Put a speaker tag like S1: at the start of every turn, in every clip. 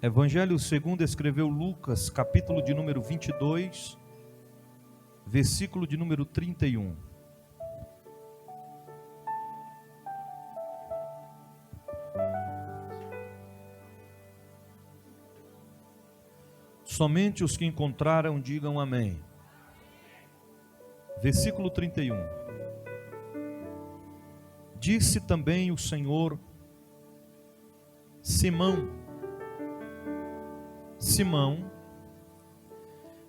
S1: Evangelho segundo escreveu Lucas, capítulo de número 22, versículo de número 31. Somente os que encontraram digam amém. Versículo 31. Disse também o Senhor: Simão, Simão,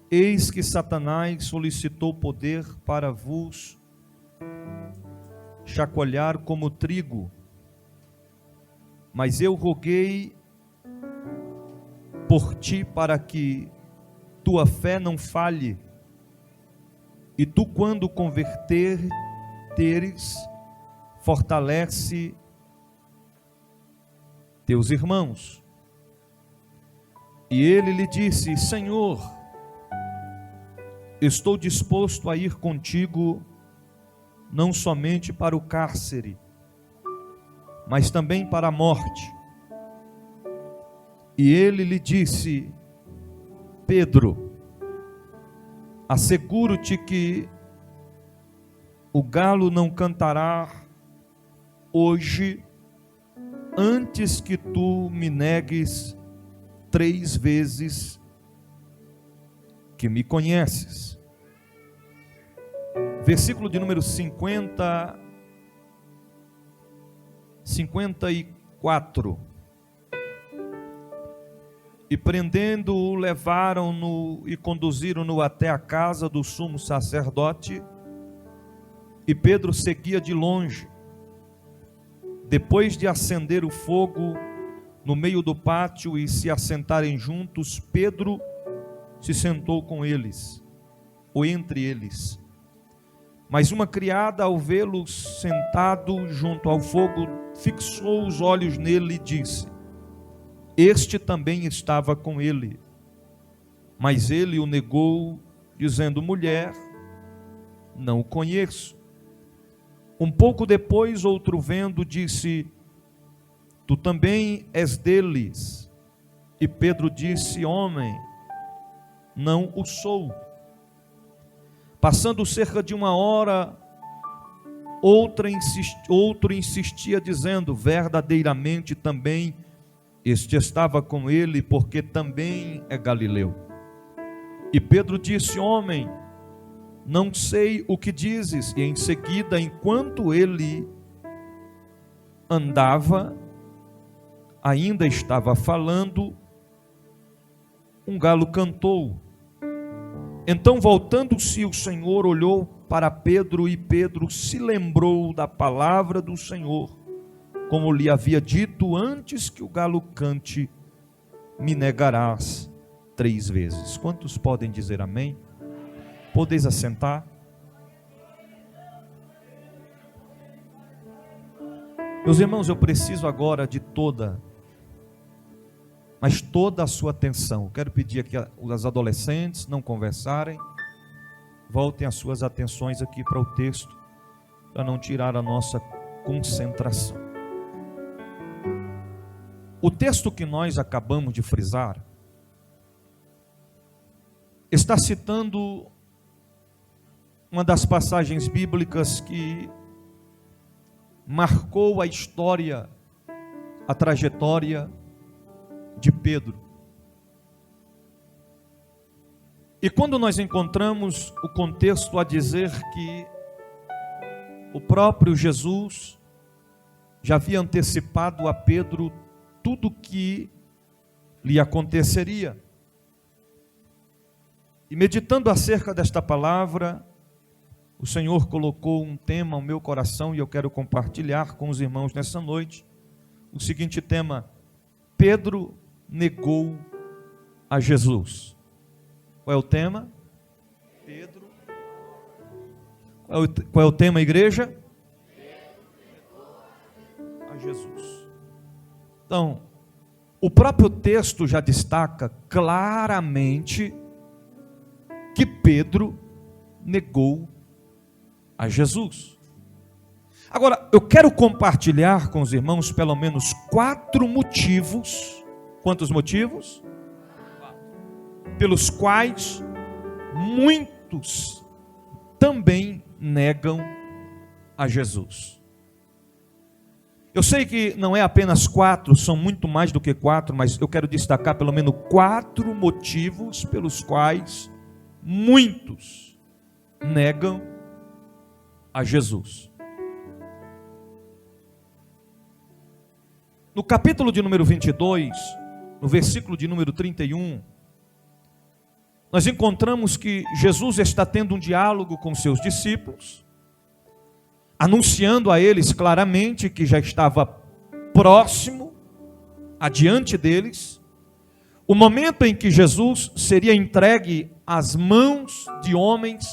S1: eis que Satanás solicitou poder para vos chacoalhar como trigo, mas eu roguei por ti para que tua fé não falhe, e tu, quando converteres, fortalece teus irmãos. E ele lhe disse: Senhor, estou disposto a ir contigo, não somente para o cárcere, mas também para a morte. E ele lhe disse: Pedro, asseguro-te que o galo não cantará hoje, antes que tu me negues 3 vezes que me conheces. Versículo de número 54. E prendendo-o, levaram-no e conduziram-no até a casa do sumo sacerdote, e Pedro seguia de longe. Depois de acender o fogo no meio do pátio e se assentarem juntos, Pedro se sentou com eles, ou entre eles. Mas uma criada, ao vê-lo sentado junto ao fogo, fixou os olhos nele e disse: Este também estava com ele. Mas ele o negou, dizendo: Mulher, não o conheço. Um pouco depois, outro vendo, disse: Tu também és deles. E Pedro disse: Homem, não o sou. Passando cerca de 1 hora, outro insistia, dizendo: Verdadeiramente também este estava com ele, porque também é galileu. E Pedro disse: Homem, não sei o que dizes. E em seguida, enquanto ele andava, ainda estava falando, um galo cantou. Então, voltando-se, o Senhor olhou para Pedro, e Pedro se lembrou da palavra do Senhor, como lhe havia dito: antes que o galo cante, me negarás 3 vezes. Quantos podem dizer amém? Podeis assentar. Meus irmãos, eu preciso agora de toda a sua atenção. Eu quero pedir aqui aos adolescentes não conversarem, voltem as suas atenções aqui para o texto, para não tirar a nossa concentração. O texto que nós acabamos de frisar está citando uma das passagens bíblicas que marcou a história, a trajetória de Pedro. E quando nós encontramos o contexto a dizer que o próprio Jesus já havia antecipado a Pedro tudo o que lhe aconteceria. E meditando acerca desta palavra, o Senhor colocou um tema ao meu coração e eu quero compartilhar com os irmãos nessa noite. O seguinte tema: Pedro negou a Jesus. Qual é o tema? Pedro. Qual é o tema, igreja? A Jesus. Então, o próprio texto já destaca claramente que Pedro negou a Jesus. Agora, eu quero compartilhar com os irmãos pelo menos 4 motivos Quantos motivos? Pelos quais muitos também negam a Jesus. Eu sei que não é apenas 4, são muito mais do que 4, mas eu quero destacar pelo menos 4 motivos pelos quais muitos negam a Jesus. No capítulo de número 22, no versículo de número 31, nós encontramos que Jesus está tendo um diálogo com seus discípulos, anunciando a eles claramente que já estava próximo, adiante deles, o momento em que Jesus seria entregue às mãos de homens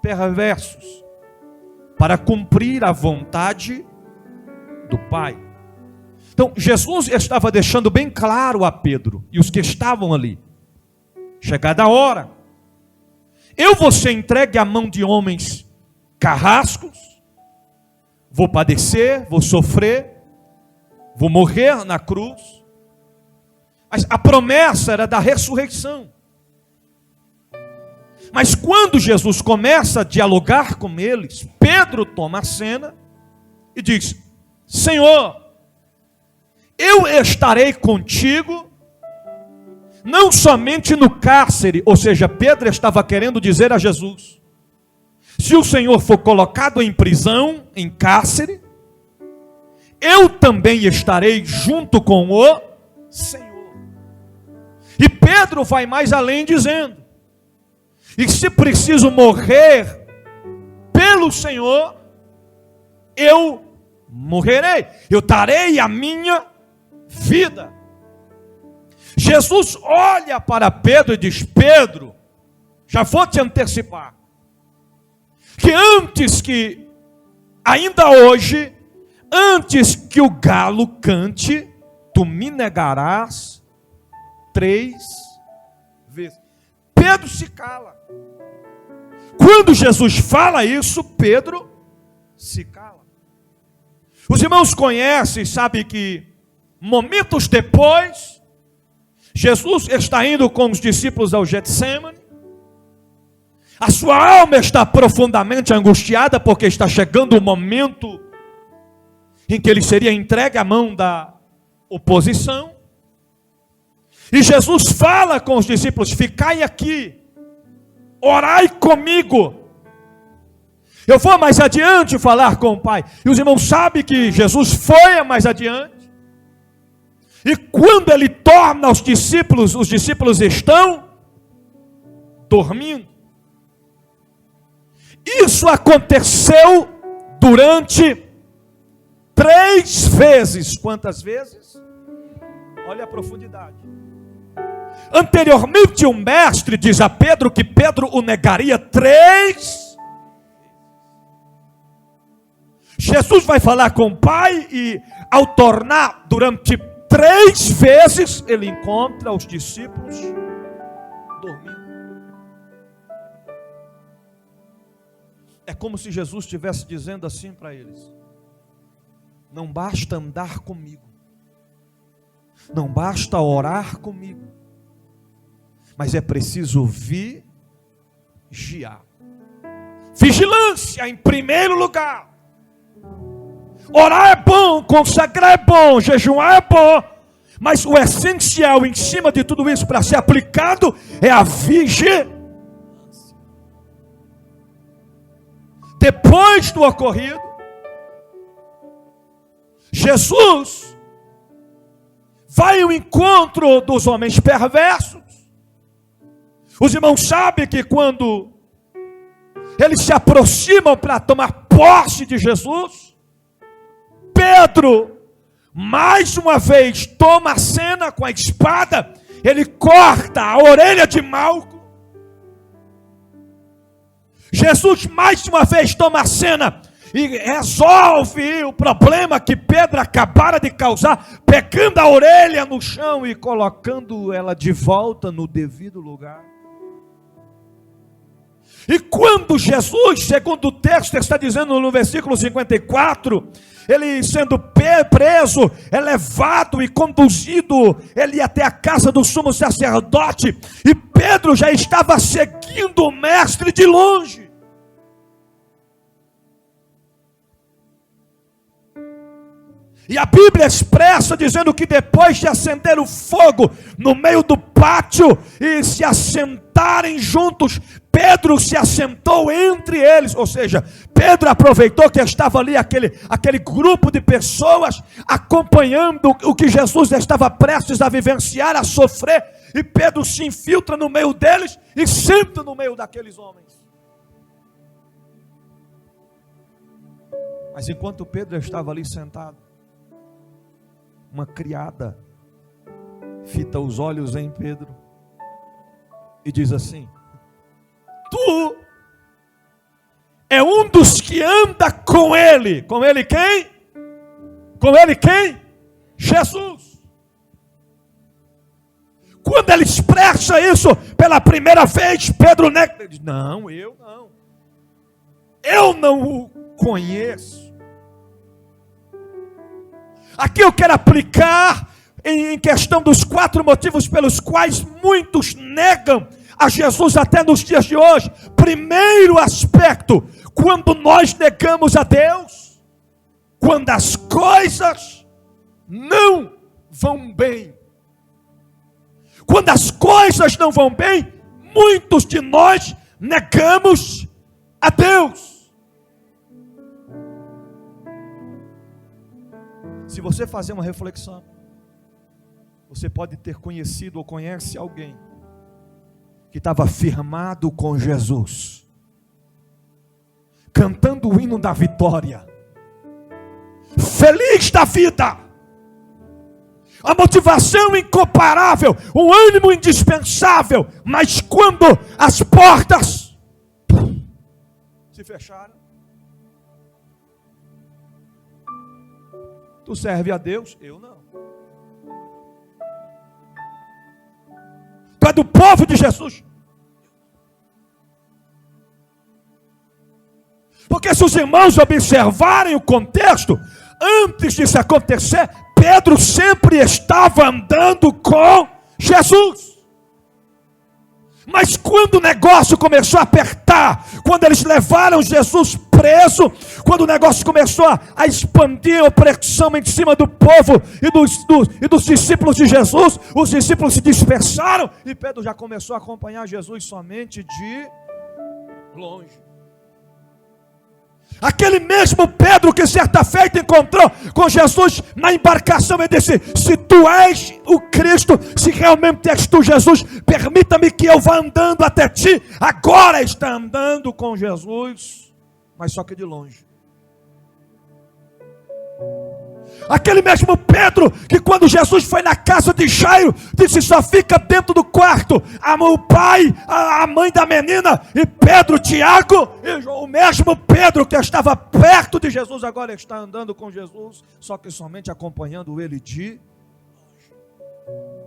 S1: perversos, para cumprir a vontade do Pai. Então, Jesus estava deixando bem claro a Pedro e os que estavam ali: chegada a hora, eu vou ser entregue à mão de homens carrascos, vou padecer, vou sofrer, vou morrer na cruz. Mas a promessa era da ressurreição. Mas quando Jesus começa a dialogar com eles, Pedro toma a cena e diz: Senhor, eu estarei contigo, não somente no cárcere. Ou seja, Pedro estava querendo dizer a Jesus: se o Senhor for colocado em prisão, em cárcere, eu também estarei junto com o Senhor. E Pedro vai mais além dizendo: e se preciso morrer pelo Senhor, eu morrerei, eu darei a minha vida. Jesus olha para Pedro e diz: Pedro, já vou te antecipar, que antes que, ainda hoje, antes que o galo cante, tu me negarás 3 vezes. Pedro se cala. Quando Jesus fala isso, Pedro se cala. Os irmãos conhecem, sabem que momentos depois, Jesus está indo com os discípulos ao Getsêmani. A sua alma está profundamente angustiada, porque está chegando o momento em que ele seria entregue à mão da oposição. E Jesus fala com os discípulos: ficai aqui, orai comigo, eu vou mais adiante falar com o Pai. E os irmãos sabem que Jesus foi mais adiante. E quando ele torna os discípulos estão dormindo. Isso aconteceu durante 3 vezes. Quantas vezes? Olha a profundidade. Anteriormente o mestre diz a Pedro que Pedro o negaria 3 vezes. Jesus vai falar com o Pai e, ao tornar durante 3 vezes, ele encontra os discípulos dormindo. É como se Jesus estivesse dizendo assim para eles: não basta andar comigo, não basta orar comigo, mas é preciso vigiar. Vigilância em primeiro lugar. Orar é bom, consagrar é bom, jejuar é bom, mas o essencial em cima de tudo isso para ser aplicado é a vigilância. Depois do ocorrido, Jesus vai ao encontro dos homens perversos. Os irmãos sabem que quando eles se aproximam para tomar posse de Jesus, Pedro, mais uma vez, toma a cena com a espada, ele corta a orelha de Malco. Jesus, mais uma vez, toma a cena e resolve o problema que Pedro acabara de causar, pegando a orelha no chão e colocando ela de volta no devido lugar. E quando Jesus, segundo o texto está dizendo no versículo 54, ele sendo preso, é levado e conduzido, ele ia até a casa do sumo sacerdote, e Pedro já estava seguindo o mestre de longe. E a Bíblia expressa dizendo que depois de acender o fogo no meio do pátio e se assentarem juntos, Pedro se assentou entre eles. Ou seja, Pedro aproveitou que estava ali aquele grupo de pessoas acompanhando o que Jesus estava prestes a vivenciar, a sofrer. E Pedro se infiltra no meio deles e senta no meio daqueles homens. Mas enquanto Pedro estava ali sentado, uma criada fita os olhos em Pedro e diz assim: tu é um dos que anda com ele. Com ele quem? Com ele quem? Jesus. Quando ele expressa isso pela primeira vez, Pedro nega. Ele diz: não, eu não o conheço. Aqui eu quero aplicar em questão dos 4 motivos pelos quais muitos negam a Jesus até nos dias de hoje. Primeiro aspecto: quando nós negamos a Deus, quando as coisas não vão bem. Quando as coisas não vão bem, muitos de nós negamos a Deus. Se você fazer uma reflexão, você pode ter conhecido ou conhece alguém que estava firmado com Jesus, cantando o hino da vitória, feliz da vida, a motivação incomparável, o ânimo indispensável, mas quando as portas se fecharam, tu serve a Deus? Eu não. Tu é do povo de Jesus? Porque se os irmãos observarem o contexto, antes disso acontecer, Pedro sempre estava andando com Jesus. Mas quando o negócio começou a apertar, quando eles levaram Jesus preso, quando o negócio começou a expandir a opressão em cima do povo e dos discípulos de Jesus, os discípulos se dispersaram e Pedro já começou a acompanhar Jesus somente de longe. Aquele mesmo Pedro que certa feita encontrou com Jesus na embarcação e disse: se tu és o Cristo, se realmente és tu, Jesus, permita-me que eu vá andando até ti. Agora está andando com Jesus, mas só que de longe. Aquele mesmo Pedro que quando Jesus foi na casa de Jairo, disse: só fica dentro do quarto o pai, a mãe da menina, e Pedro, Tiago, o mesmo Pedro que estava perto de Jesus, agora está andando com Jesus, só que somente acompanhando ele de longe.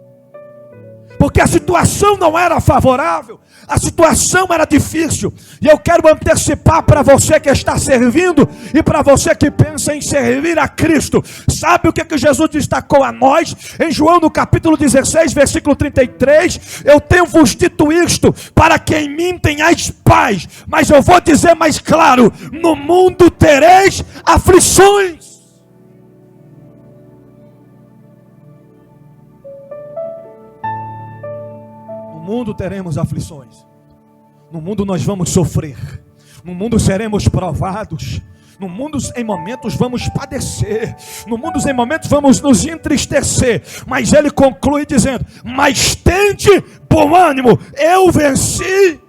S1: Porque a situação não era favorável, a situação era difícil. E eu quero antecipar para você que está servindo e para você que pensa em servir a Cristo. Sabe o que Jesus destacou a nós? Em João no capítulo 16, versículo 33, eu tenho-vos dito isto, para que em mim tenhais paz. Mas eu vou dizer mais claro: no mundo tereis aflições. No mundo teremos aflições. No mundo nós vamos sofrer. No mundo seremos provados. No mundo em momentos vamos padecer. No mundo em momentos vamos nos entristecer. Mas ele conclui dizendo: mas tende bom ânimo, eu venci.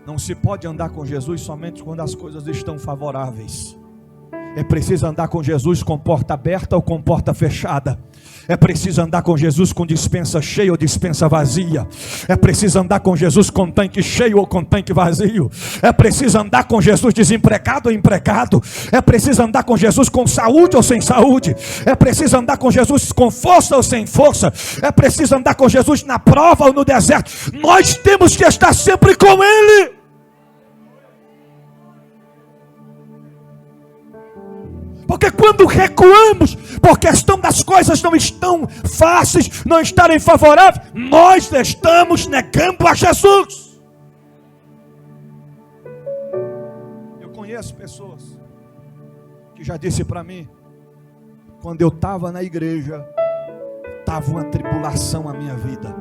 S1: Não se pode andar com Jesus somente quando as coisas estão favoráveis. É preciso andar com Jesus com porta aberta ou com porta fechada. É preciso andar com Jesus com dispensa cheia ou dispensa vazia. É preciso andar com Jesus com tanque cheio ou com tanque vazio. É preciso andar com Jesus desempregado ou empregado. É preciso andar com Jesus com saúde ou sem saúde. É preciso andar com Jesus com força ou sem força. É preciso andar com Jesus na prova ou no deserto. Nós temos que estar sempre com Ele. Porque quando recuamos, por questão das coisas não estão fáceis, não estarem favoráveis, nós estamos negando a Jesus. Eu conheço pessoas que já disse para mim, quando eu estava na igreja, estava uma tribulação a minha vida,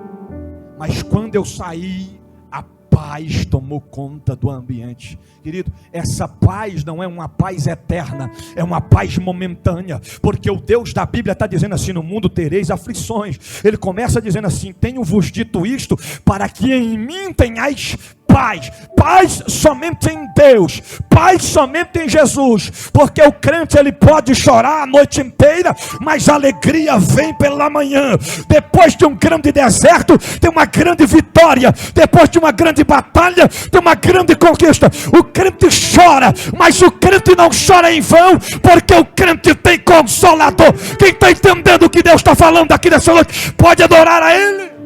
S1: mas quando eu saí, a paz tomou conta do ambiente. Querido, essa paz não é uma paz eterna, é uma paz momentânea, porque o Deus da Bíblia está dizendo assim: no mundo tereis aflições. Ele começa dizendo assim: tenho-vos dito isto, para que em mim tenhais paz. Paz somente em Deus, paz somente em Jesus, porque o crente ele pode chorar a noite inteira, mas a alegria vem pela manhã. Depois de um grande deserto, tem uma grande vitória. Depois de uma grande batalha, tem uma grande conquista. O crente chora, mas o crente não chora em vão, porque o crente tem consolador. Quem está entendendo o que Deus está falando aqui nessa noite, pode adorar a Ele.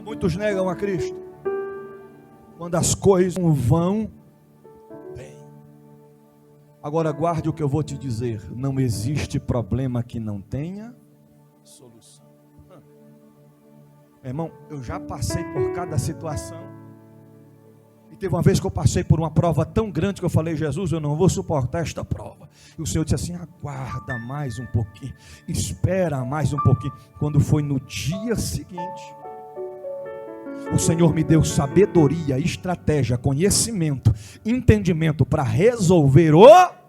S1: Muitos negam a Cristo quando as coisas não vão bem. Agora guarde o que eu vou te dizer: não existe problema que não tenha solução. Meu irmão, eu já passei por cada situação, e teve uma vez que eu passei por uma prova tão grande que eu falei: Jesus, eu não vou suportar esta prova. E o Senhor disse assim: aguarda mais um pouquinho, espera mais um pouquinho. Quando foi no dia seguinte, o Senhor me deu sabedoria, estratégia, conhecimento, entendimento para resolver o problema.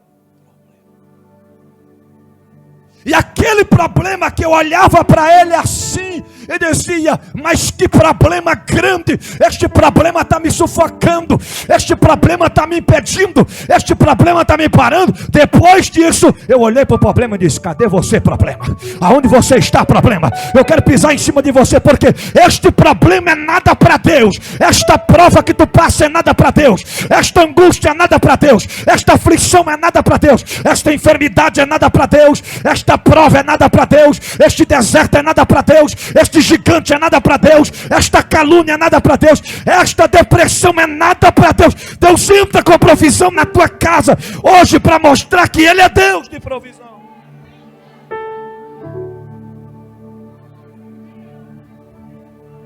S1: E aquele problema que eu olhava para ele assim, e dizia: mas que problema grande, este problema está me sufocando, este problema está me impedindo, este problema está me parando. Depois disso, eu olhei para o problema e disse: cadê você, problema? Aonde você está, problema? Eu quero pisar em cima de você, porque este problema é nada para Deus, esta prova que tu passa é nada para Deus, esta angústia é nada para Deus, esta aflição é nada para Deus, esta enfermidade é nada para Deus, esta prova é nada para Deus, este deserto é nada para Deus, este gigante é nada para Deus, esta calúnia é nada para Deus, esta depressão é nada para Deus. Deus entra com provisão na tua casa hoje para mostrar que Ele é Deus de provisão.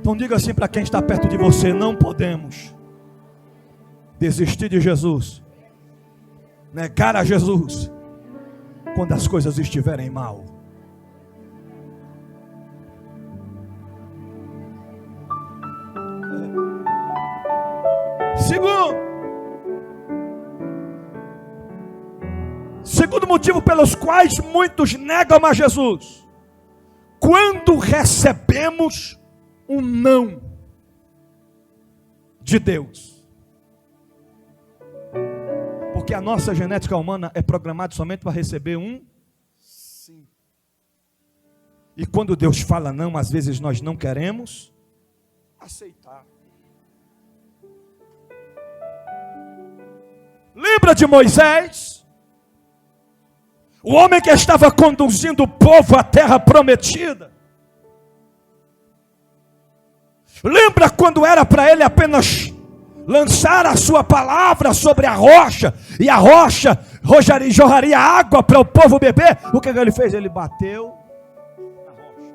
S1: Então diga assim para quem está perto de você: não podemos desistir de Jesus, negar a Jesus quando as coisas estiverem mal. Segundo motivo pelos quais muitos negam a Jesus: quando recebemos um não de Deus. Porque a nossa genética humana é programada somente para receber um sim. E quando Deus fala não, às vezes nós não queremos aceitar. Lembra de Moisés? O homem que estava conduzindo o povo à terra prometida. Lembra quando era para ele apenas lançar a sua palavra sobre a rocha, e a rocha jorraria água para o povo beber? O que ele fez? Ele bateu na rocha.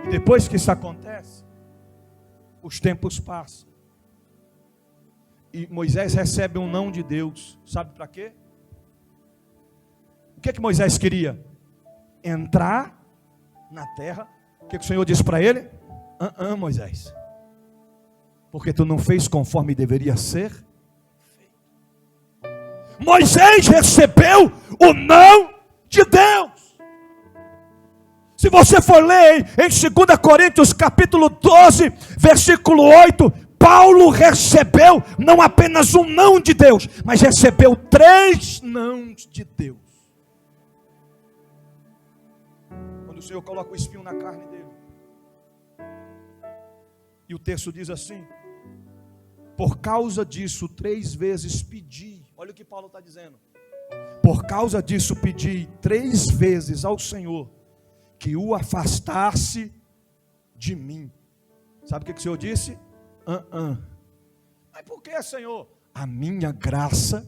S1: E depois que isso acontece, os tempos passam, e Moisés recebe um não de Deus. Sabe para quê? O que que Moisés queria? Entrar na terra. O que o Senhor disse para ele? Moisés, porque tu não fez conforme deveria ser feito. Moisés recebeu o não de Deus. Se você for ler em 2 Coríntios capítulo 12, versículo 8, Paulo recebeu não apenas um não de Deus, mas recebeu 3 nãos de Deus. Quando o Senhor coloca o espinho na carne dele, e o texto diz assim: por causa disso 3 vezes pedi. Olha o que Paulo está dizendo: Por causa disso pedi 3 vezes ao Senhor que o afastasse de mim. Sabe o que o Senhor disse? Mas por que, Senhor? A minha graça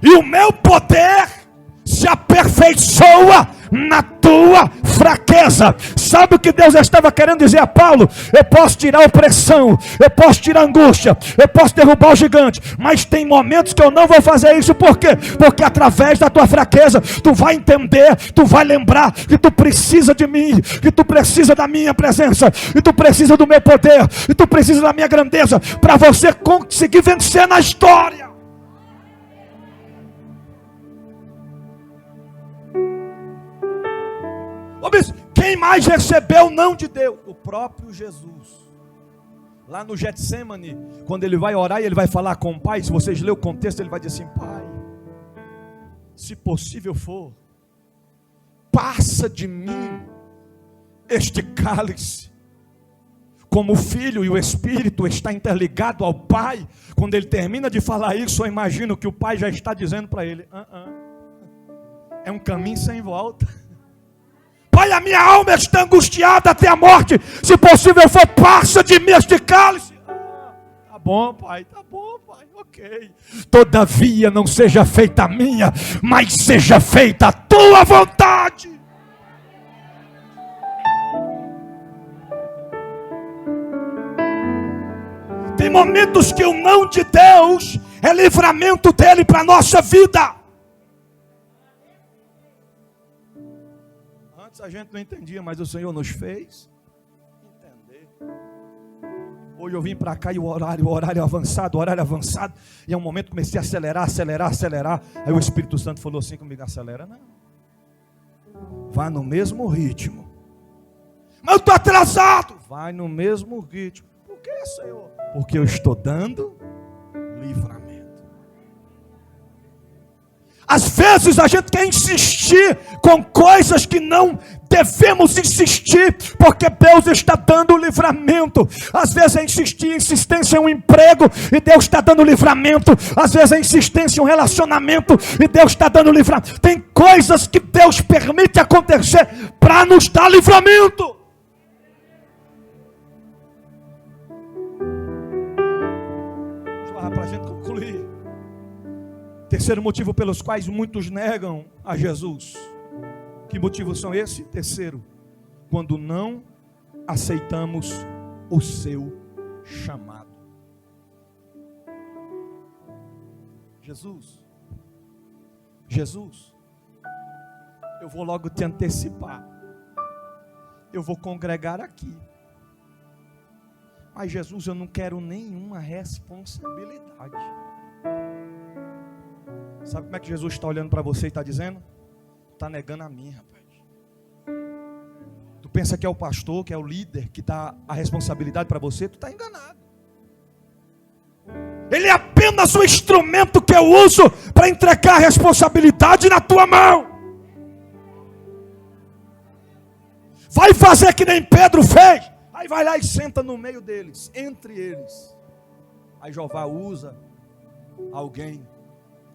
S1: e o meu poder se aperfeiçoa na tua fraqueza. Sabe o que Deus estava querendo dizer a Paulo? Eu posso tirar a opressão, eu posso tirar a angústia, eu posso derrubar o gigante, mas tem momentos que eu não vou fazer isso. Por quê? Porque através da tua fraqueza, tu vai entender, tu vai lembrar que tu precisa de mim, que tu precisa da minha presença, que tu precisa do meu poder, que tu precisa da minha grandeza, para você conseguir vencer na história. Quem mais recebeu o não de Deus? O próprio Jesus. Lá no Getsemane, quando ele vai orar e ele vai falar com o Pai, se vocês lerem o contexto, ele vai dizer assim: Pai, se possível for, passa de mim este cálice. Como o Filho e o Espírito está interligado ao Pai, quando ele termina de falar isso, eu imagino que o Pai já está dizendo para ele: é um caminho sem volta. Pai, a minha alma está angustiada até a morte. Se possível for, passa de mim este cálice. Tá bom, Pai, ok. Todavia não seja feita a minha, mas seja feita a tua vontade. Tem momentos que o não de Deus é livramento dele para a nossa vida. A gente não entendia, mas o Senhor nos fez entender. Hoje eu vim para cá e o horário avançado, e é um momento que comecei a acelerar. Aí o Espírito Santo falou assim comigo: acelera não, vá no mesmo ritmo. Mas eu estou atrasado. Vai no mesmo ritmo. Por que, Senhor? Porque eu estou dando livramento. Às vezes a gente quer insistir com coisas que não devemos insistir, porque Deus está dando livramento. Às vezes é insistência em um emprego e Deus está dando livramento. Às vezes é insistência em um relacionamento e Deus está dando livramento. Tem coisas que Deus permite acontecer para nos dar livramento. Vamos lá para a gente concluir. Terceiro motivo pelos quais muitos negam a Jesus. Que motivos são esses? Terceiro, quando não aceitamos o seu chamado. Jesus, eu vou logo te antecipar. Eu vou congregar aqui. Mas Jesus, eu não quero nenhuma responsabilidade. Sabe como é que Jesus está olhando para você e está dizendo? Está negando a mim, rapaz. Tu pensa que é o pastor, que é o líder, que dá a responsabilidade para você? Tu está enganado. Ele é apenas o instrumento que eu uso para entregar a responsabilidade na tua mão. Vai fazer que nem Pedro fez. Aí vai lá e senta no meio deles, entre eles. Aí Jeová usa alguém,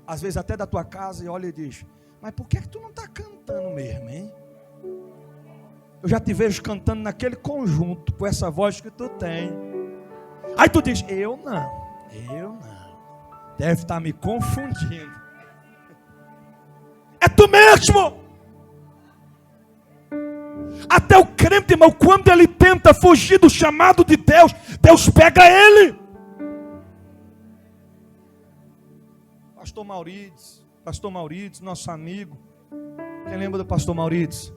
S1: às vezes até da tua casa, e olha e diz: mas por que tu não está cantando mesmo, hein? Eu já te vejo cantando naquele conjunto, com essa voz que tu tem. Aí tu diz: eu não. Deve estar me confundindo. É tu mesmo. Até o crente, irmão, quando ele tenta fugir do chamado de Deus, Deus pega ele. Pastor Maurides, nosso amigo. Quem lembra do pastor Maurides?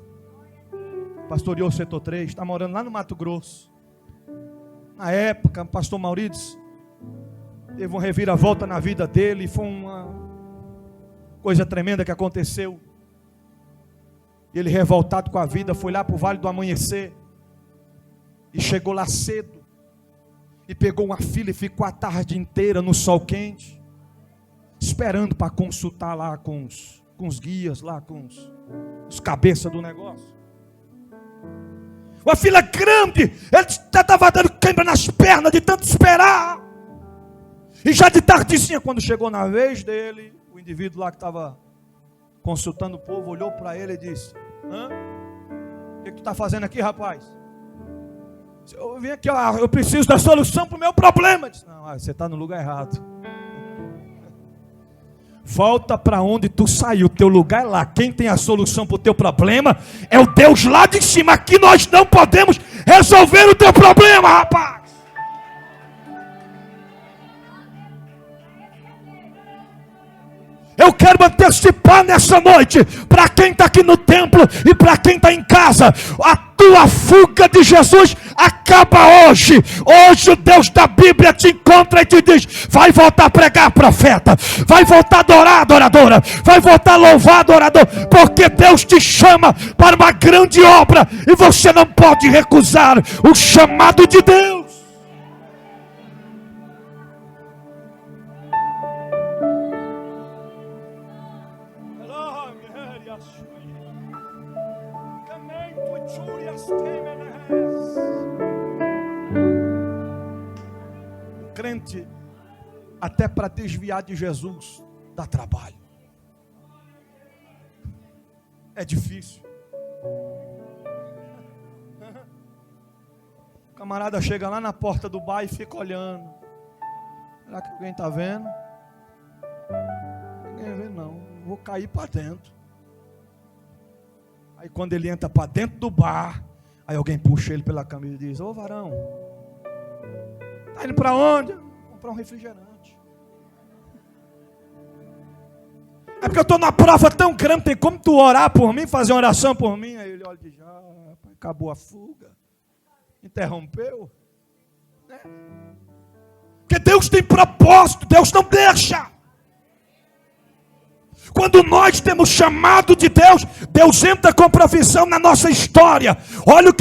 S1: Pastoreou o setor 3, está morando lá no Mato Grosso. Na época, pastor Maurides teve uma reviravolta na vida dele, foi uma coisa tremenda que aconteceu. Ele, revoltado com a vida, foi lá para o Vale do Amanhecer e chegou lá cedo e pegou uma fila e ficou a tarde inteira no sol quente, esperando para consultar lá com os guias, lá com os cabeças do negócio. Uma fila grande, ele estava dando quebra nas pernas de tanto esperar. E já de tardezinha, quando chegou na vez dele, o indivíduo lá que estava consultando o povo olhou para ele e disse: o que tu está fazendo aqui, rapaz? Eu vim aqui, eu preciso da solução para o meu problema. Eu disse: não, você está no lugar errado. Volta para onde tu saiu, teu lugar é lá. Quem tem a solução para o teu problema é o Deus lá de cima. Aqui nós não podemos resolver o teu problema, rapaz. Eu quero antecipar nessa noite, para quem está aqui no templo e para quem está em casa, a tua fuga de Jesus acaba hoje. Hoje o Deus da Bíblia te encontra e te diz: vai voltar a pregar, profeta, vai voltar a adorar, adoradora, vai voltar a louvar, adorador, porque Deus te chama para uma grande obra e você não pode recusar o chamado de Deus. O crente, até para desviar de Jesus, dá trabalho. É difícil. O camarada chega lá na porta do bar e fica olhando. Será que alguém está vendo? Ninguém vê não. Vou cair para dentro. Aí quando ele entra para dentro do bar, aí alguém puxa ele pela camisa e diz: ô varão, tá indo para onde? Comprar um refrigerante. É porque eu estou numa prova tão grande, tem como tu orar por mim, fazer uma oração por mim? Aí ele olha e diz: acabou a fuga, interrompeu, né? Porque Deus tem propósito, Deus não deixa. Quando nós temos chamado de Deus, Deus entra com provisão na nossa história. Olha o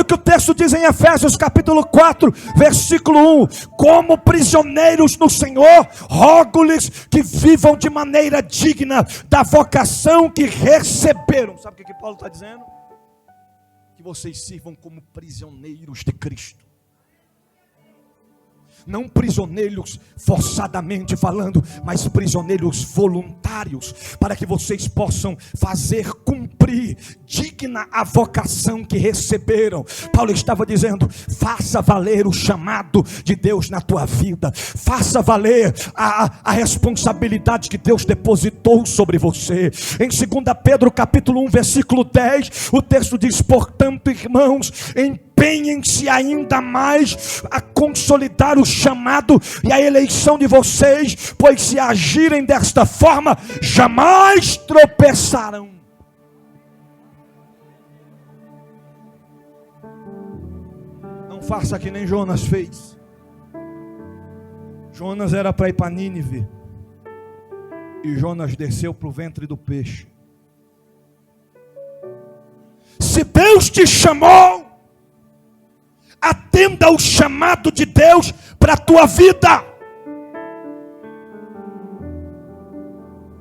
S1: que o texto diz em Efésios capítulo 4, versículo 1. Como prisioneiros no Senhor, rogo-lhes que vivam de maneira digna da vocação que receberam. Sabe o que Paulo está dizendo? Que vocês sirvam como prisioneiros de Cristo. Não prisioneiros forçadamente falando, mas prisioneiros voluntários, para que vocês possam fazer cumprir digna a vocação que receberam. Paulo estava dizendo: faça valer o chamado de Deus na tua vida, faça valer a responsabilidade que Deus depositou sobre você. Em 2 Pedro capítulo 1 versículo 10, o texto diz: portanto, irmãos, empenhem-se ainda mais a consolidar o chamado e a eleição de vocês, pois se agirem desta forma, jamais tropeçarão. Não faça que nem Jonas fez. Jonas era para ir para Nínive, e Jonas desceu para o ventre do peixe. Se Deus te chamou, atenda ao chamado de Deus para a tua vida.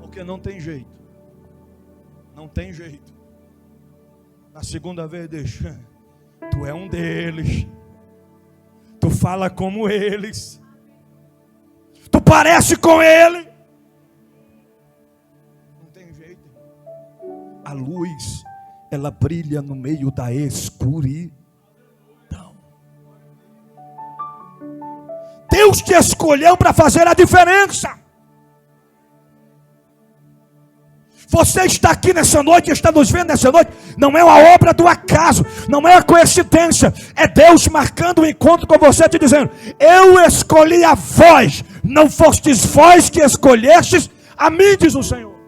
S1: Porque não tem jeito. Não tem jeito. Na segunda vez deixa. Tu é um deles. Tu fala como eles. Tu parece com ele. Não tem jeito. A luz, ela brilha no meio da escuridão. Deus te escolheu para fazer a diferença. Você está aqui nessa noite, está nos vendo nessa noite, não é uma obra do acaso, não é uma coincidência, é Deus marcando um encontro com você, te dizendo: eu escolhi a vós, não fostes vós que escolhestes a mim, diz o Senhor.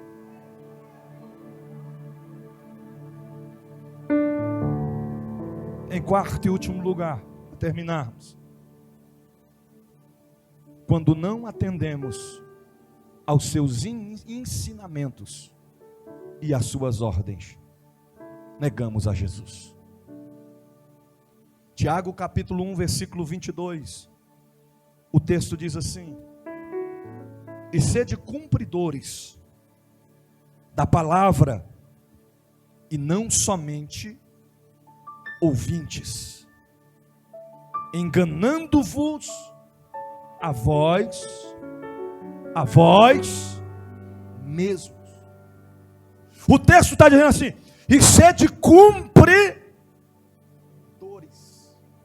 S1: Em quarto e último lugar, para terminarmos, quando não atendemos aos seus ensinamentos e às suas ordens, negamos a Jesus. Tiago capítulo 1 versículo 22, o texto diz assim: e sede cumpridores da palavra, e não somente ouvintes, enganando-vos a vós mesmos. O texto está dizendo assim: e sede cumpridores.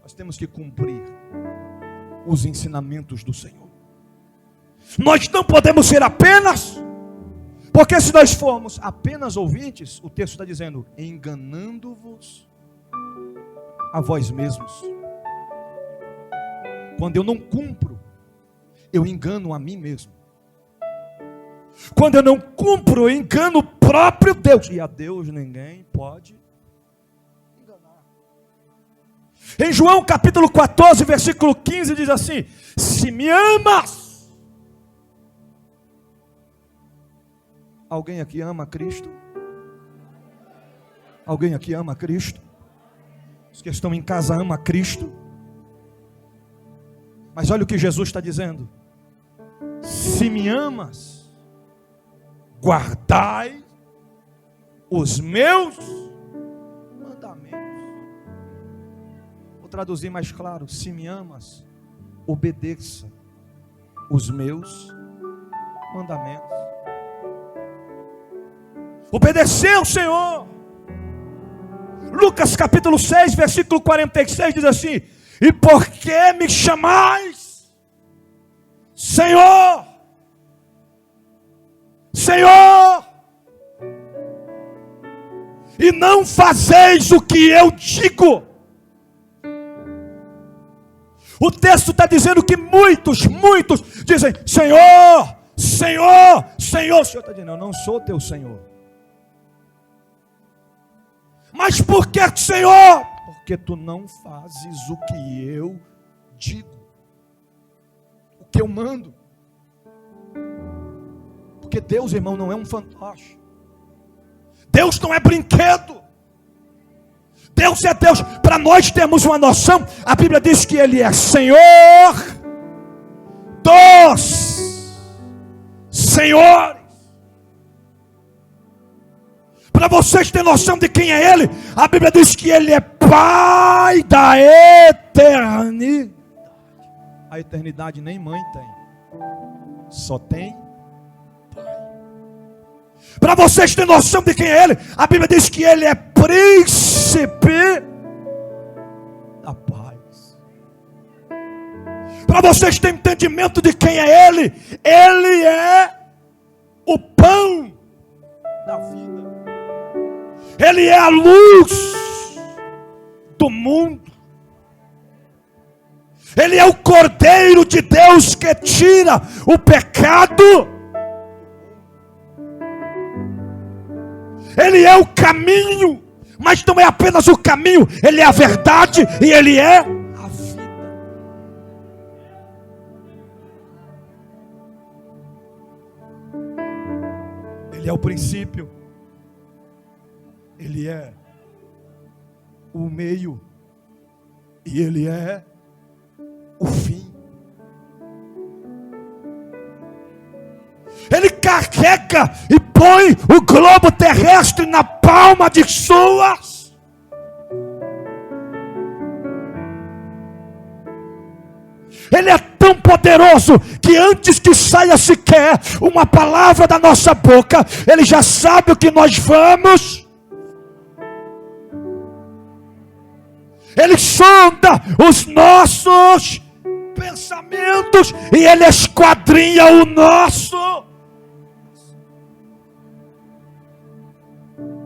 S1: Nós temos que cumprir os ensinamentos do Senhor. Nós não podemos ser apenas, porque se nós formos apenas ouvintes, o texto está dizendo, enganando-vos a vós mesmos. Quando eu não cumpro, eu engano a mim mesmo. Quando eu não cumpro, eu engano o próprio Deus. E a Deus ninguém pode enganar. Em João capítulo 14, versículo 15, diz assim: se me amas. Alguém aqui ama Cristo? Alguém aqui ama Cristo? Os que estão em casa amam Cristo? Mas olha o que Jesus está dizendo: se me amas, guardai os meus mandamentos. Vou traduzir mais claro: se me amas, obedeça os meus mandamentos. Obedecer ao Senhor. Lucas capítulo 6, versículo 46 diz assim: e por que me chamais Senhor? Senhor, e não fazeis o que eu digo. O texto está dizendo que muitos dizem: Senhor, Senhor, Senhor. O Senhor está dizendo: eu não sou teu Senhor. Mas por que, Senhor? Porque tu não fazes o que eu digo, o que eu mando. Porque Deus, irmão, não é um fantoche. Deus não é brinquedo. Deus é Deus. Para nós termos uma noção, a Bíblia diz que Ele é Senhor dos senhores. Para vocês terem noção de quem é Ele, a Bíblia diz que Ele é Pai da eternidade. A eternidade nem mãe tem, só tem Pai. Para vocês terem noção de quem é Ele, a Bíblia diz que Ele é Príncipe da paz. Para vocês terem entendimento de quem é Ele, Ele é o pão da vida. Ele é a luz do mundo. Ele é o Cordeiro de Deus que tira o pecado. Ele é o caminho, mas não é apenas o caminho, Ele é a verdade e Ele é a vida. Ele é o princípio. Ele é o meio e Ele é o fim. Ele carrega e põe o globo terrestre na palma de suas. Ele é tão poderoso que antes que saia sequer uma palavra da nossa boca, Ele já sabe o que nós vamos. Ele sonda os nossos pensamentos e Ele esquadrinha o nosso.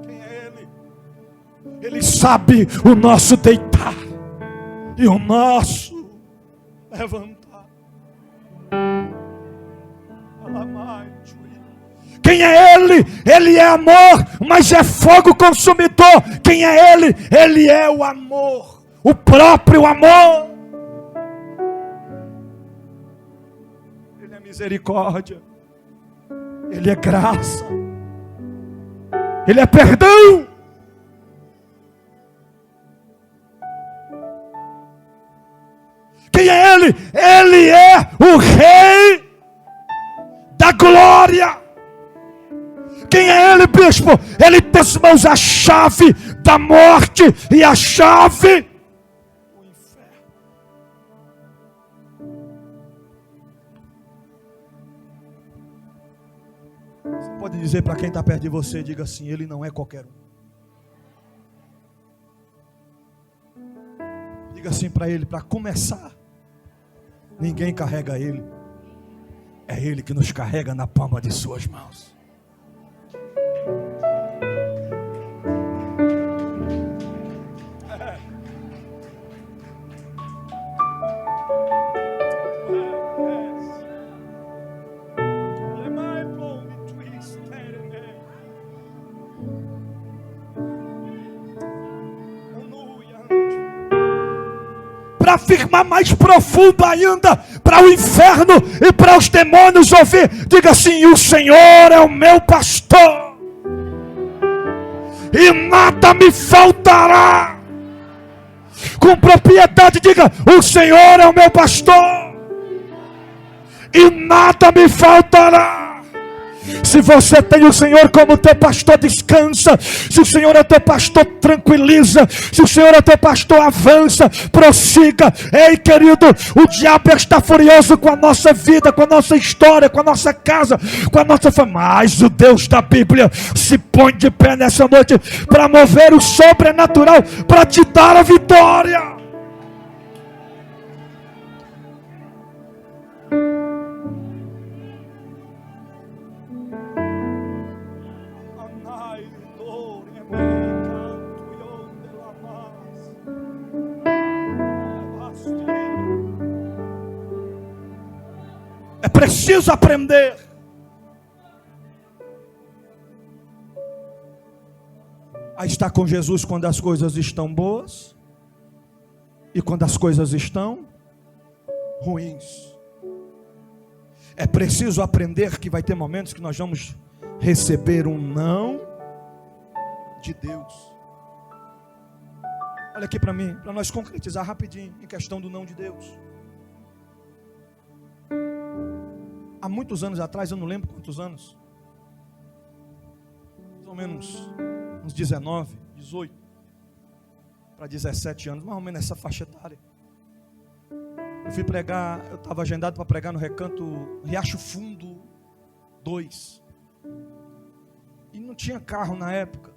S1: Quem é Ele? Ele sabe o nosso deitar e o nosso levantar. Quem é Ele? Ele é amor, mas é fogo consumidor. Quem é Ele? Ele é o amor, o próprio amor. Ele é misericórdia, Ele é graça, Ele é perdão. Quem é Ele? Ele é o Rei da glória. Quem é Ele, bispo? Ele tem nas mãos a chave da morte e a chave do inferno. Você
S2: pode dizer para quem está perto de você, diga assim: ele não é qualquer um. Diga assim para ele, para começar, ninguém carrega ele. É ele que nos carrega na palma de suas mãos. Para afirmar mais profundo ainda, para o inferno e para os demônios ouvir, diga assim: o Senhor é o meu pastor e nada me faltará. Com propriedade diga: o Senhor é o meu pastor e nada me faltará. Se você tem o Senhor como teu pastor, descansa. Se o Senhor é teu pastor, tranquiliza. Se o Senhor é teu pastor, avança, prossiga. Ei, querido, o diabo está furioso com a nossa vida, com a nossa história, com a nossa casa, com a nossa família. Mas o Deus da Bíblia se põe de pé nessa noite para mover o sobrenatural, para te dar a vitória. É preciso aprender a estar com Jesus quando as coisas estão boas e quando as coisas estão ruins. É preciso aprender que vai ter momentos que nós vamos receber um não de Deus. Olha aqui para mim, para nós concretizar rapidinho em questão do não de Deus. Há muitos anos atrás, eu não lembro quantos anos, mais ou menos uns 19, 18 para 17 anos, mais ou menos nessa faixa etária. Eu fui pregar, eu estava agendado para pregar no Recanto Riacho Fundo 2. E não tinha carro na época.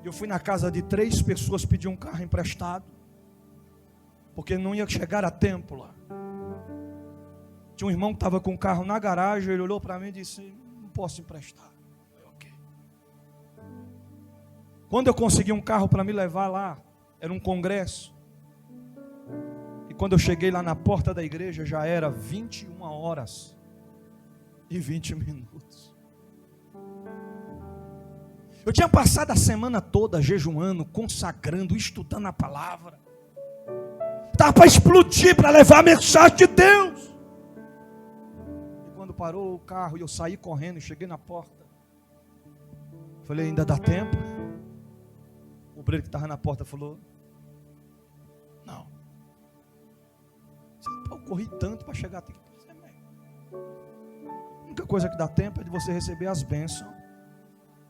S2: Eu fui na casa de 3 pessoas pedir um carro emprestado, porque não ia chegar a tempo lá. Tinha um irmão que estava com o carro na garagem, ele olhou para mim e disse: não posso emprestar. Eu, ok. Quando eu consegui um carro para me levar lá, era um congresso. E quando eu cheguei lá na porta da igreja, já era 21 horas e 20 minutos. Eu tinha passado a semana toda jejuando, consagrando, estudando a palavra. Estava para explodir, para levar a mensagem de Deus. Parou o carro e eu saí correndo e cheguei na porta. Falei: ainda dá tempo? O obreiro que estava na porta falou: não. Eu corri tanto para chegar até aqui. A única coisa que dá tempo é de você receber as bênçãos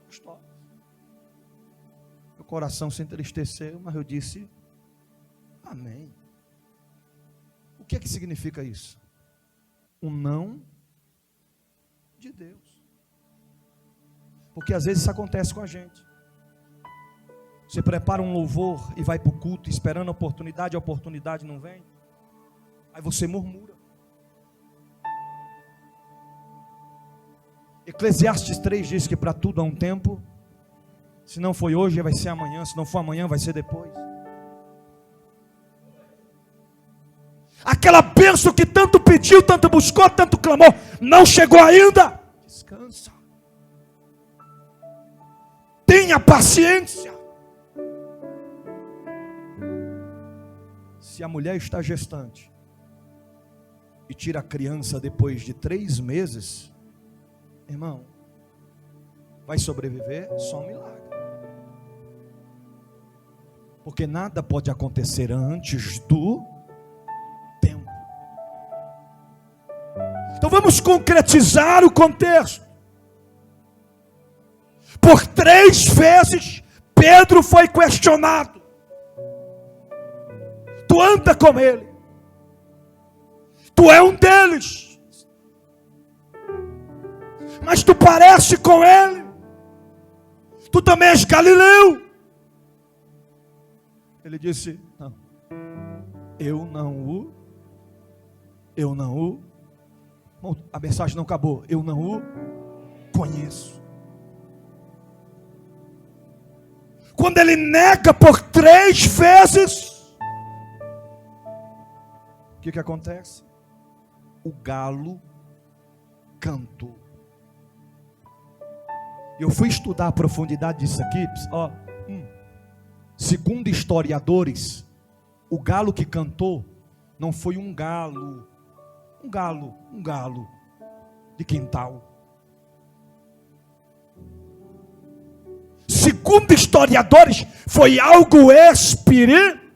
S2: gostosas. Meu coração se entristeceu, mas eu disse: amém. O que é que significa isso? Um não de Deus. Porque às vezes isso acontece com a gente. Você prepara um louvor e vai para o culto esperando a oportunidade não vem. Aí você murmura. Eclesiastes 3 diz que para tudo há um tempo. Se não foi hoje, vai ser amanhã. Se não for amanhã, vai ser depois. Aquela bênção que tanto pediu, tanto buscou, tanto clamou, não chegou ainda. Descansa. Tenha paciência. Se a mulher está gestante e tira a criança depois de 3 meses, irmão, vai sobreviver só um milagre. Porque nada pode acontecer antes do tempo. Então vamos concretizar o contexto. Por 3 vezes Pedro foi questionado. Tu anda com ele. Tu é um deles. mas tu parece com ele. Tu também és galileu. Ele disse: não, eu não o, a mensagem não acabou, eu não o conheço. Quando ele nega por 3 vezes, o que acontece? O galo cantou. Eu fui estudar a profundidade disso aqui, ó. Segundo historiadores, o galo que cantou não foi um galo de quintal. Segundo historiadores, foi algo espiritual.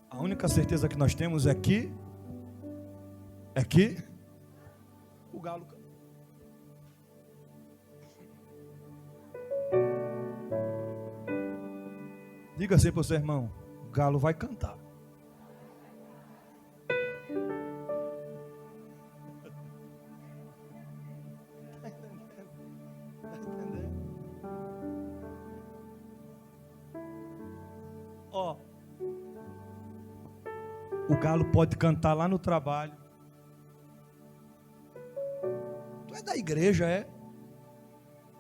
S2: A única certeza que nós temos é que o galo cantou. Diga assim para o seu irmão: o galo vai cantar. Está entendendo? Ó, o galo pode cantar lá no trabalho. Tu é da igreja, é?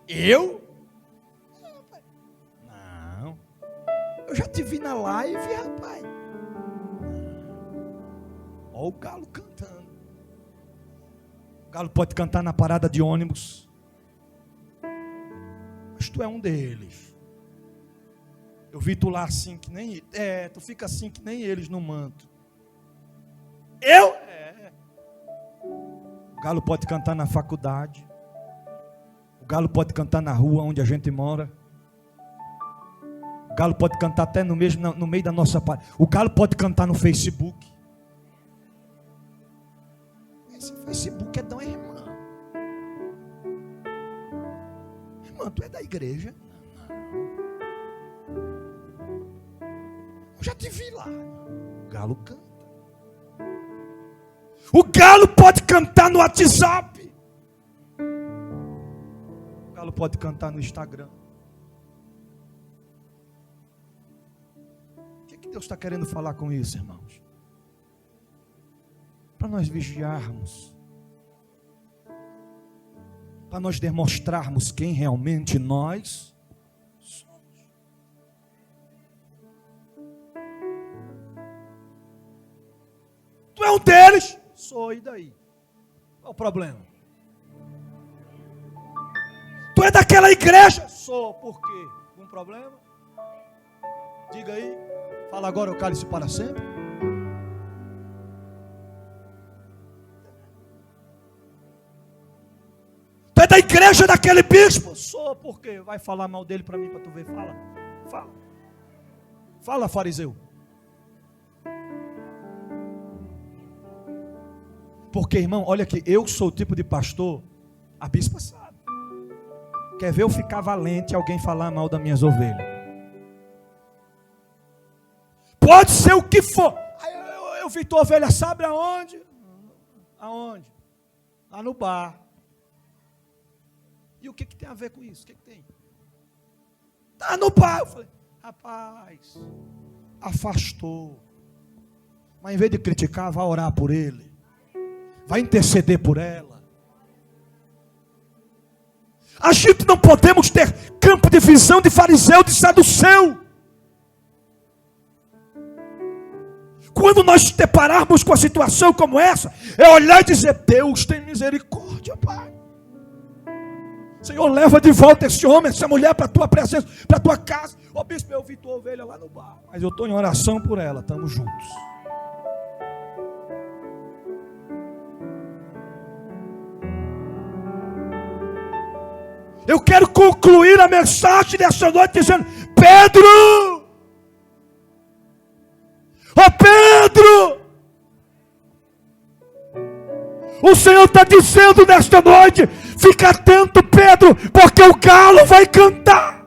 S2: Eu? Não. Eu já te vi na live, rapaz. Ó o galo cantando. O galo pode cantar na parada de ônibus. Mas tu é um deles. Eu vi tu lá assim que nem... tu fica assim que nem eles no manto. Eu? O galo pode cantar na faculdade. O galo pode cantar na rua onde a gente mora. O galo pode cantar até no meio da nossa parte. O galo pode cantar no Facebook. Esse Facebook é tão irmão. Irmão, tu é da igreja? Não. Eu já te vi lá. O galo canta. O galo pode cantar no WhatsApp. O galo pode cantar no Instagram. O que Deus está querendo falar com isso, irmãos? Para nós vigiarmos, para nós demonstrarmos quem realmente nós somos. Tu é um deles? Sou, e daí? Qual o problema? Tu é daquela igreja? Sou, por quê? Algum problema? Diga aí. Fala agora, eu calo-se para sempre. Tu é da igreja daquele bispo? Sou, por quê? Vai falar mal dele para mim, para tu ver. Fala, fariseu. Porque, irmão, olha aqui, eu sou o tipo de pastor, a bispa sabe. Quer ver eu ficar valente e alguém falar mal das minhas ovelhas? Pode ser o que for. Aí eu vi tua ovelha, sabe aonde? Aonde? Lá no bar. E o que tem a ver com isso? O que tem? Tá no bar. Eu falei, rapaz, afastou. Mas em vez de criticar, vai orar por ele. Vai interceder por ela. A gente não podemos ter campo de visão de fariseu, de saduceu. Quando nós nos depararmos com a situação como essa, é olhar e dizer: Deus tem misericórdia, Pai. Senhor, leva de volta esse homem, essa mulher para a tua presença, para a tua casa. Ô bispo, eu vi tua ovelha lá no bar, mas eu estou em oração por ela, estamos juntos. Eu quero concluir a mensagem dessa noite dizendo: Pedro! Ó Pedro! O Senhor está dizendo nesta noite: fica atento, Pedro, porque o galo vai cantar.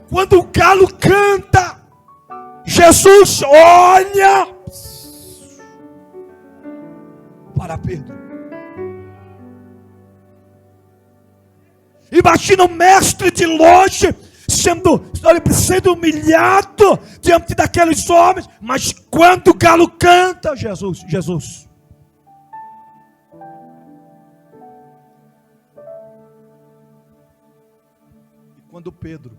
S2: Quando o galo canta, Jesus olha para Pedro. Imagina o mestre de longe sendo humilhado diante daqueles homens, mas quando o galo canta, Jesus. E quando Pedro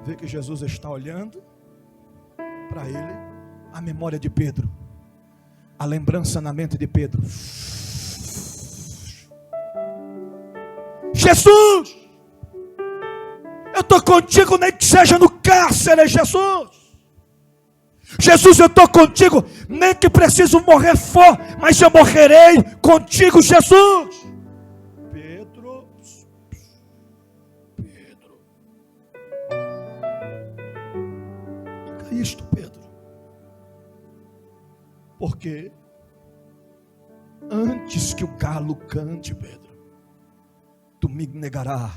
S2: vê que Jesus está olhando para ele, a memória de Pedro, a lembrança na mente de Pedro. Jesus, eu estou contigo, nem que seja no cárcere, Jesus. Jesus, eu estou contigo, nem que preciso morrer for, mas eu morrerei contigo, Jesus. Pedro, fica isto, Pedro. Porque antes que o galo cante, Pedro, tu me negará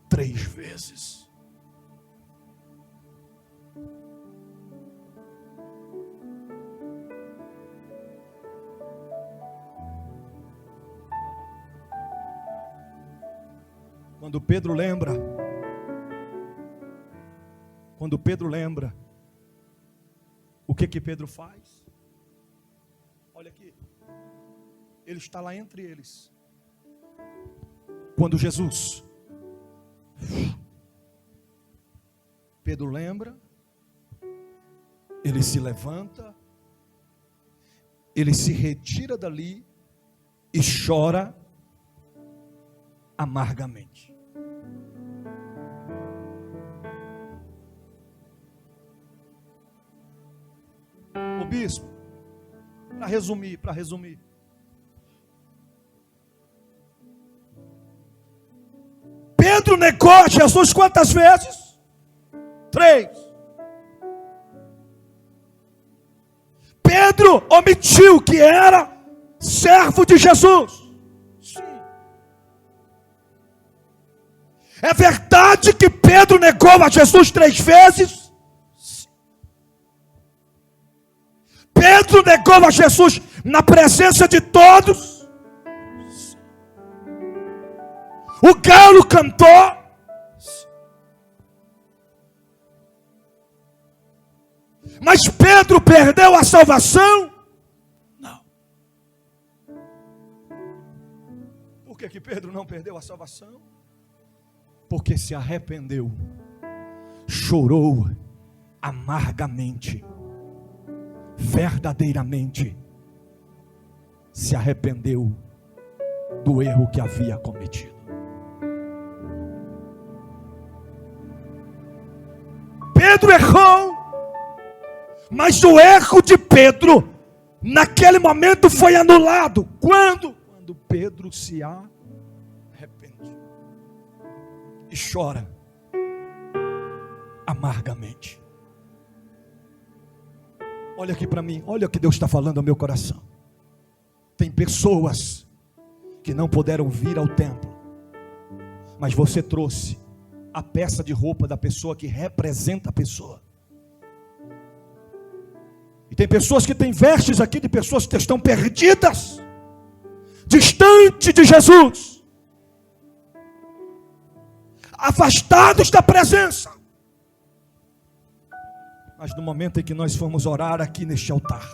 S2: 3 vezes. Quando Pedro lembra, o que Pedro faz? Olha aqui, ele está lá entre eles. Quando Jesus, Pedro lembra, ele se levanta, ele se retira dali e chora amargamente. O bispo, para resumir, Pedro negou a Jesus quantas vezes? 3. Pedro omitiu que era servo de Jesus. Sim. É verdade que Pedro negou a Jesus 3 vezes? Sim. Pedro negou a Jesus na presença de todos? O galo cantou. Mas Pedro perdeu a salvação? Não. Por que Pedro não perdeu a salvação? Porque se arrependeu, chorou amargamente, verdadeiramente se arrependeu do erro que havia cometido. Pedro errou, mas o erro de Pedro naquele momento foi anulado. Quando Pedro se arrepende e chora amargamente. Olha aqui para mim, olha o que Deus está falando ao meu coração. Tem pessoas que não puderam vir ao templo, mas você trouxe a peça de roupa da pessoa que representa a pessoa. E tem pessoas que têm vestes aqui de pessoas que estão perdidas, distante de Jesus, afastados da presença. Mas no momento em que nós formos orar aqui neste altar,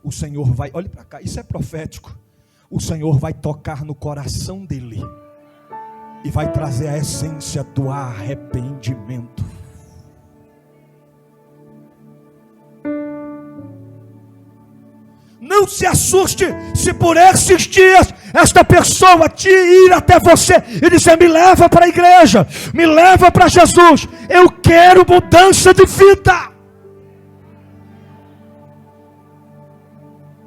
S2: o Senhor vai, olhe para cá, isso é profético. O Senhor vai tocar no coração dele e vai trazer a essência do arrependimento. Não se assuste se por esses dias esta pessoa te ir até você e dizer: me leva para a igreja, me leva para Jesus, eu quero mudança de vida.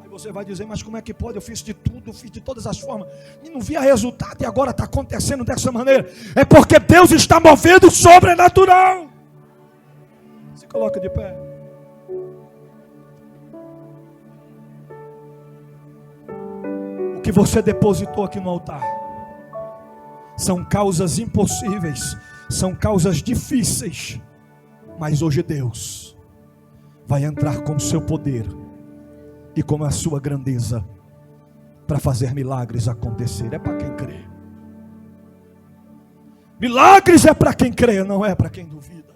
S2: Você vai dizer: mas como é que pode? Eu fiz de tudo, eu fiz de todas as formas e não via resultado, e agora está acontecendo dessa maneira. É porque Deus está movendo o sobrenatural. Se coloca de pé. O que você depositou aqui no altar, São causas impossíveis, são causas difíceis, mas hoje Deus vai entrar com o seu poder e com a sua grandeza para fazer milagres acontecer. É para quem crê. Milagres é para quem crê, não é para quem duvida.